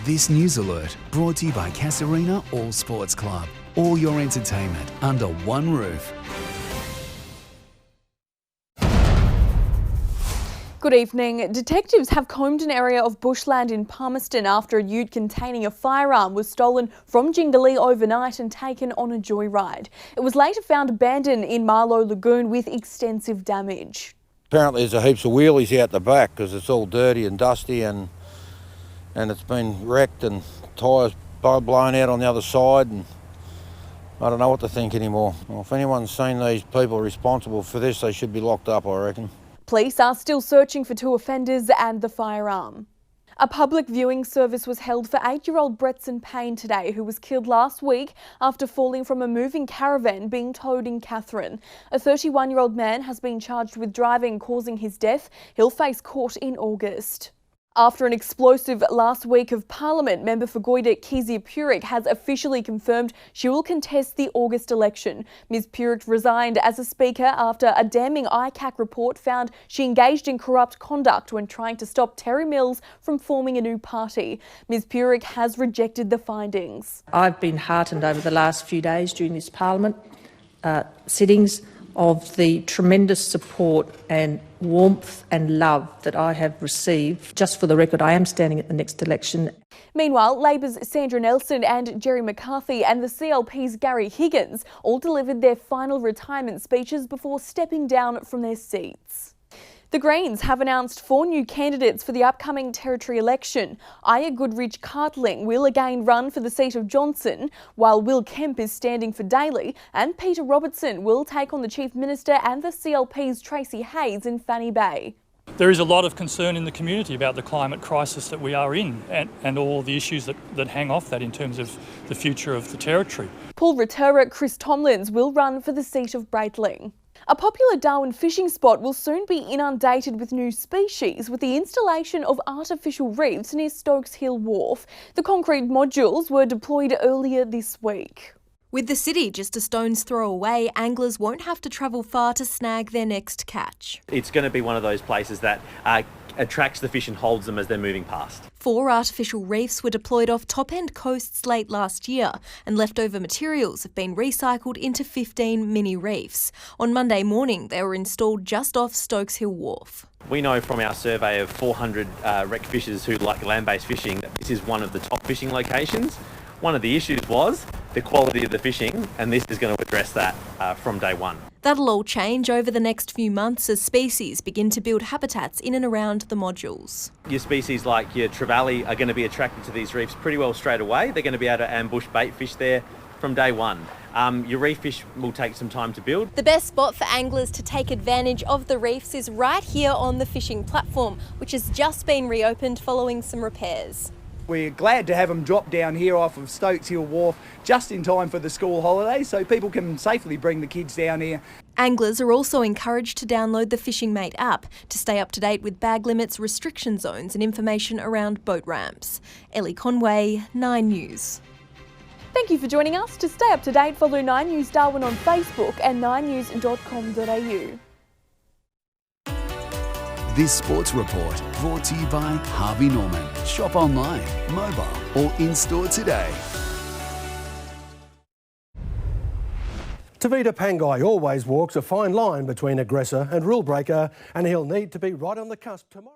This news alert brought to you by Casarina All Sports Club. All your entertainment under one roof. Good evening. Detectives have combed an area of bushland in Palmerston after a ute containing a firearm was stolen from Jindalee overnight and taken on a joyride. It was later found abandoned in Marlow Lagoon with extensive damage. Apparently there's a heaps of wheelies out the back because it's all dirty and dusty and it's been wrecked and tyres blown out on the other side, and I don't know what to think anymore. Well, if anyone's seen these people responsible for this, they should be locked up, I reckon. Police are still searching for two offenders and the firearm. A public viewing service was held for 8-year-old Bretson Payne today, who was killed last week after falling from a moving caravan being towed in Katherine. A 31-year-old man has been charged with driving causing his death. He'll face court in August. After an explosive last week of Parliament, member for Goyder Kezia Purick has officially confirmed she will contest the August election. Ms Purick resigned as a Speaker after a damning ICAC report found she engaged in corrupt conduct when trying to stop Terry Mills from forming a new party. Ms Purick has rejected the findings. I've been heartened over the last few days during this Parliament sittings of the tremendous support and warmth and love that I have received. Just for the record, I am standing at the next election. Meanwhile, Labor's Sandra Nelson and Jerry McCarthy and the CLP's Gary Higgins all delivered their final retirement speeches before stepping down from their seats. The Greens have announced 4 new candidates for the upcoming territory election. Aya Goodrich-Cartling will again run for the seat of Johnson, while Will Kemp is standing for Daly, and Peter Robertson will take on the Chief Minister and the CLP's Tracy Hayes in Fanny Bay. There is a lot of concern in the community about the climate crisis that we are in and all the issues that hang off that in terms of the future of the territory. Paul Rotura Chris Tomlins will run for the seat of Braidling. A popular Darwin fishing spot will soon be inundated with new species with the installation of artificial reefs near Stokes Hill Wharf. The concrete modules were deployed earlier this week. With the city just a stone's throw away, anglers won't have to travel far to snag their next catch. It's going to be one of those places that attracts the fish and holds them as they're moving past. 4 artificial reefs were deployed off top-end coasts late last year, and leftover materials have been recycled into 15 mini reefs. On Monday morning, they were installed just off Stokes Hill Wharf. We know from our survey of 400 rec fishers who like land-based fishing that this is one of the top fishing locations. One of the issues was the quality of the fishing, and this is going to address that from day one. That'll all change over the next few months as species begin to build habitats in and around the modules. Your species like your trevally are going to be attracted to these reefs pretty well straight away. They're going to be able to ambush bait fish there from day one. Your reef fish will take some time to build. The best spot for anglers to take advantage of the reefs is right here on the fishing platform, which has just been reopened following some repairs. We're glad to have them drop down here off of Stokes Hill Wharf just in time for the school holidays so people can safely bring the kids down here. Anglers are also encouraged to download the Fishing Mate app to stay up to date with bag limits, restriction zones and information around boat ramps. Ellie Conway, 9 News. Thank you for joining us. To stay up to date, follow 9 News Darwin on Facebook and 9news.com.au. This sports report brought to you by Harvey Norman. Shop online, mobile or in-store today. Tavita Pangai always walks a fine line between aggressor and rule breaker, and he'll need to be right on the cusp tomorrow.